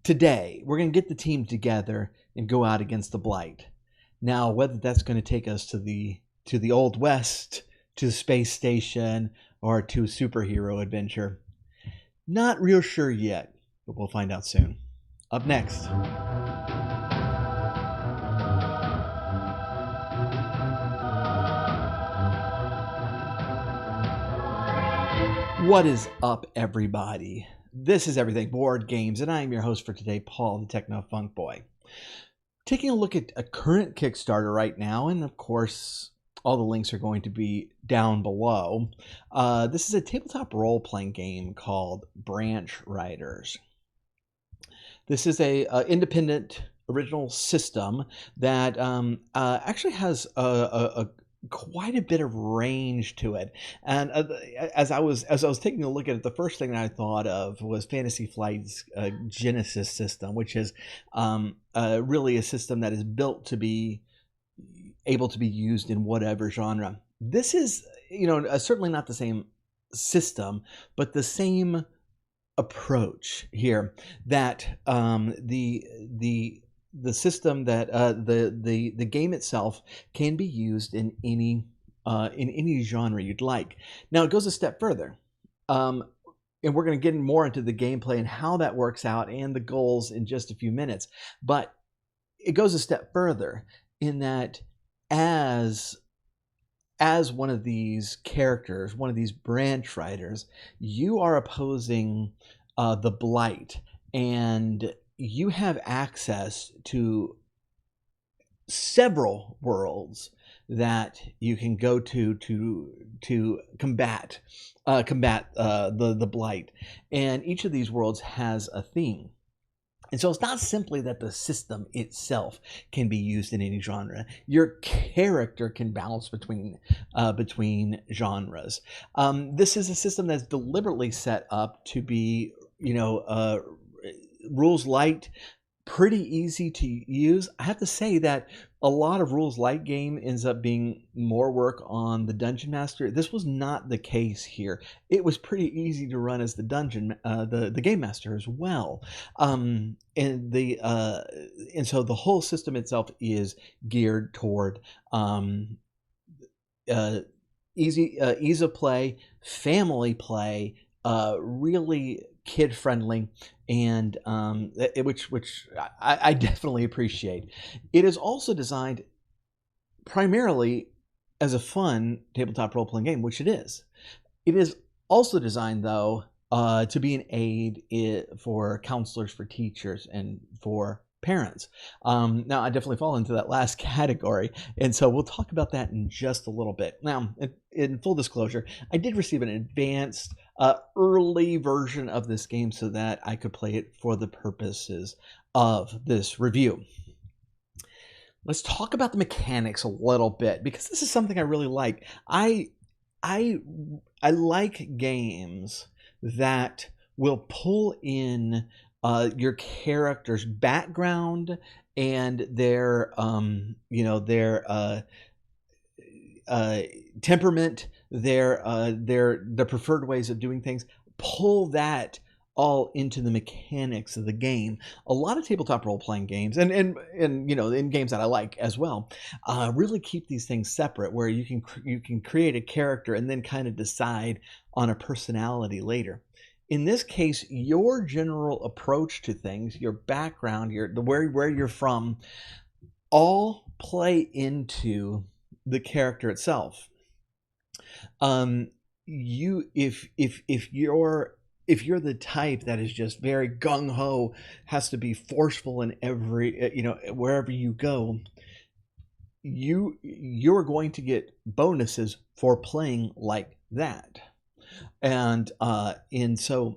Today, we're going to get the team together and go out against the Blight. Now, whether that's going to take us to the Old West, to the space station, or to a superhero adventure, not real sure yet, but we'll find out soon. Up next. What is up, everybody? This is Everything Board Games, and I am your host for today, Paul, the Techno Funk Boy. Taking a look at a current Kickstarter right now, and of course, all the links are going to be down below. This is a tabletop role-playing game called Branch Riders. This is a independent original system that actually has a quite a bit of range to it. And as I was taking a look at it, the first thing that I thought of was Fantasy Flight's Genesis system, which is really a system that is built to be able to be used in whatever genre. This is, certainly not the same system, but the same approach here, that the system that the game itself can be used in any genre you'd like. Now it goes a step further, and we're going to get more into the gameplay and how that works out and the goals in just a few minutes. But it goes a step further in that as one of these characters, one of these branch riders, you are opposing the Blight, and you have access to several worlds that you can go to combat the Blight, and each of these worlds has a theme. And so it's not simply that the system itself can be used in any genre. Your character can bounce between genres. This is a system that's deliberately set up to be, rules light, pretty easy to use. I have to say that a lot of rules light game ends up being more work on the dungeon master. This was not the case here. It was pretty easy to run as the the game master as well. And so the whole system itself is geared toward ease of play, family play, really kid friendly, and which I definitely appreciate. It is also designed primarily as a fun tabletop role-playing game, which it is. It is also designed, though, to be an aid for counselors, for teachers, and for parents. Now, I definitely fall into that last category, and so we'll talk about that in just a little bit. Now, in full disclosure, I did receive an advanced early version of this game so that I could play it for the purposes of this review. Let's talk about the mechanics a little bit, because this is something I really like. I like games that will pull in your character's background and their temperament, their preferred ways of doing things. Pull that all into the mechanics of the game. A lot of tabletop role-playing games, and in games that I like as well, really keep these things separate, where you can create a character and then kind of decide on a personality later. In this case, your general approach to things, your background, where you're from, all play into the character itself. If you're the type that is just very gung-ho, has to be forceful in every wherever you go, you're going to get bonuses for playing like that. And so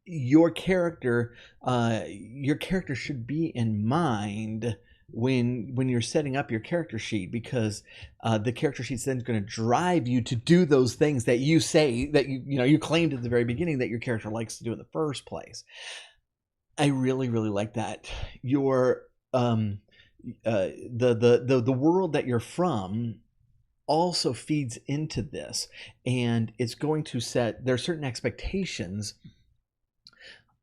your character should be in mind when you're setting up your character sheet, because the character sheet's then going to drive you to do those things that you say that you claimed at the very beginning that your character likes to do in the first place. I really, really like that. Your the world that you're from also feeds into this, and it's going to set, there are certain expectations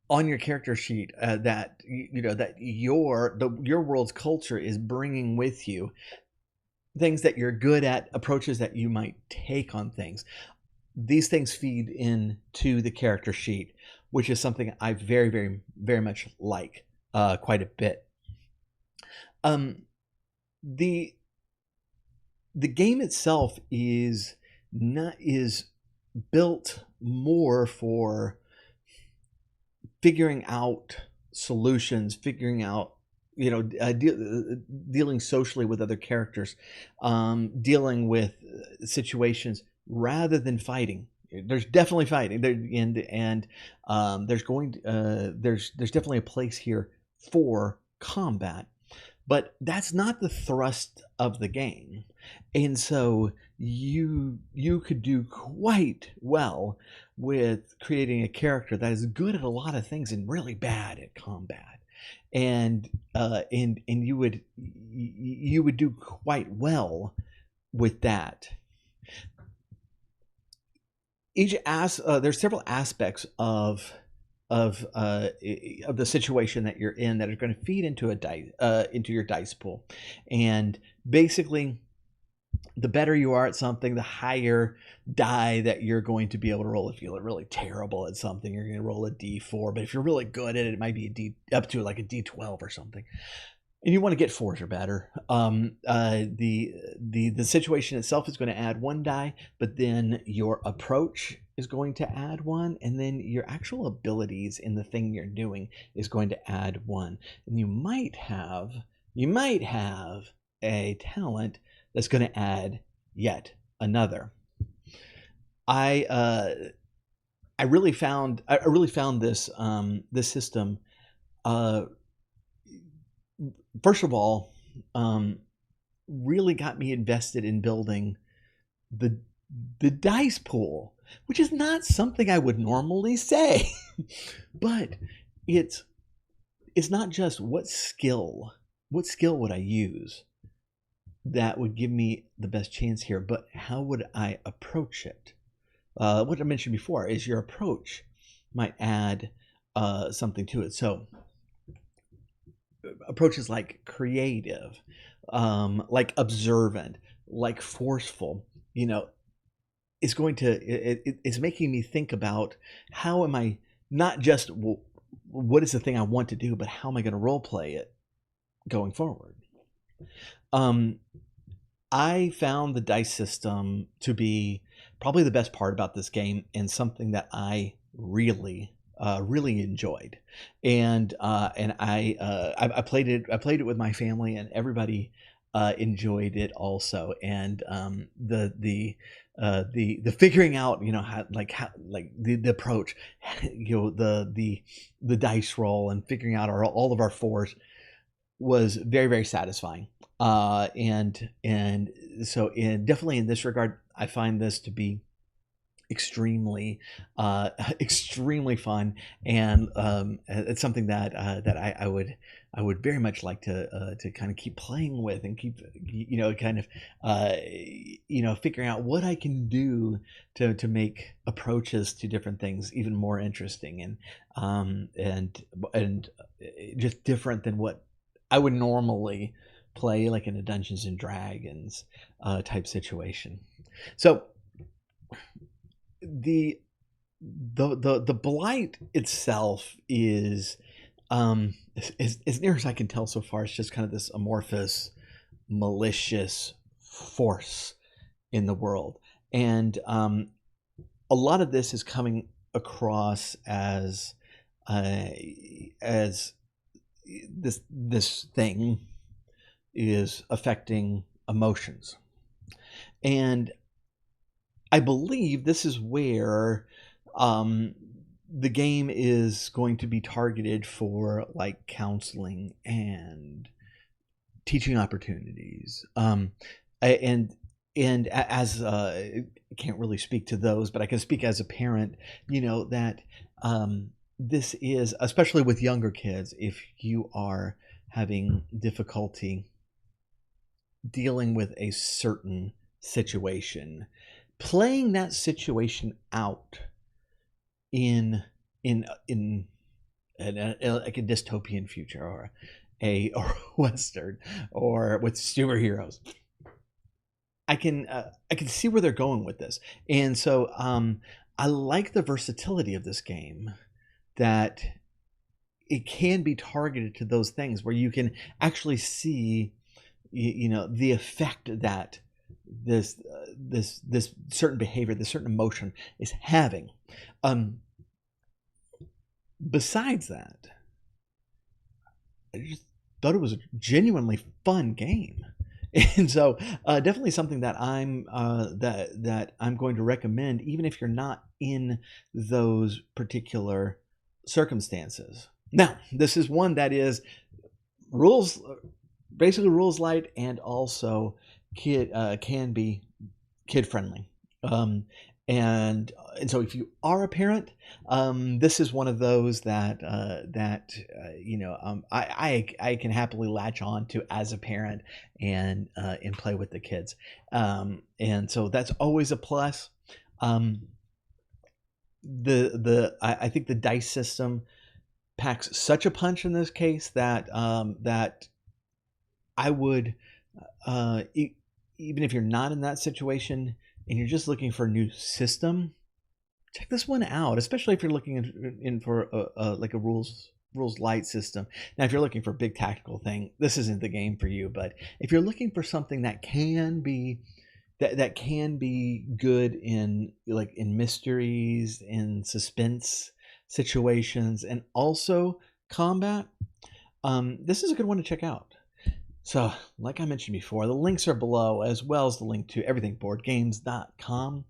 on your character sheet that that your world's culture is bringing with you, things that you're good at, approaches that you might take on things. These things feed into the character sheet, which is something I very, very, very much like quite a bit. The the game itself is built more for figuring out solutions, figuring out dealing socially with other characters, dealing with situations rather than fighting. There's definitely fighting there, and there's definitely a place here for combat, but that's not the thrust of the game. And so you could do quite well with creating a character that is good at a lot of things and really bad at combat, and you would do quite well with that. There's several aspects of the situation that you're in that are going to feed into into your dice pool, and basically, the better you are at something, the higher die that you're going to be able to roll. If you're really terrible at something, you're going to roll a D4. But if you're really good at it, it might be up to like a D12 or something. And you want to get 4s or better. The situation itself is going to add 1 die, but then your approach is going to add 1, and then your actual abilities in the thing you're doing is going to add 1. And you might have a talent that's going to add yet another. I really found this this system. First of all, really got me invested in building the dice pool, which is not something I would normally say, but it's not just what skill would I use that would give me the best chance here, but how would I approach it? What I mentioned before is your approach might add something to it. So approaches like creative, like observant, like forceful, is going to it's making me think about how am I not just what is the thing I want to do, but how am I going to role play it going forward. I found the dice system to be probably the best part about this game, and something that I really enjoyed. And I played it with my family, and everybody enjoyed it also. And the figuring out, how the approach, the dice roll, and figuring out all of our 4s was very, very satisfying. And so definitely in this regard, I find this to be extremely fun, and it's something that I would very much like to kind of keep playing with, and keep figuring out what I can do to make approaches to different things even more interesting, and just different than what I would normally play, like in a Dungeons and Dragons type situation. So the Blight itself is, as near as I can tell so far, it's just kind of this amorphous, malicious force in the world, and a lot of this is coming across as this thing is affecting emotions, and I believe this is where the game is going to be targeted for, like, counseling and teaching opportunities. And as I can't really speak to those, but I can speak as a parent, that this is, especially with younger kids, if you are having difficulty dealing with a certain situation, playing that situation out in like a dystopian future, or a western, or with superheroes. I can see where they're going with this, and so I like the versatility of this game, that it can be targeted to those things where you can actually see, the effect that this certain behavior, this certain emotion is having. Besides that, I just thought it was a genuinely fun game. And so definitely something that I'm going to recommend, even if you're not in those particular circumstances. Now, this is one that is rules, basically rules light, and also can be kid friendly. And so if you are a parent, this is one of those I can happily latch on to as a parent, and play with the kids. And so that's always a plus. I think the dice system packs such a punch in this case that that I would, even if you're not in that situation and you're just looking for a new system, check this one out. Especially if you're looking in for like a rules light system. Now, if you're looking for a big tactical thing, this isn't the game for you. But if you're looking for something that can be that can be good in mysteries, in suspense situations, and also combat, this is a good one to check out. So, like I mentioned before, the links are below, as well as the link to everythingboardgames.com.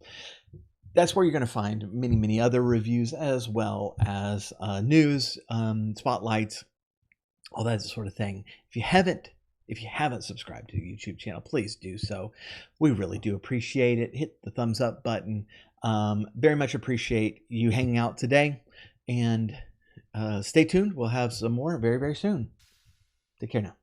That's where you're going to find many other reviews, as well as news, spotlights, all that sort of thing. If you haven't subscribed to the YouTube channel, please do so. We really do appreciate it. Hit the thumbs up button. Very much appreciate you hanging out today. And stay tuned. We'll have some more very soon. Take care now.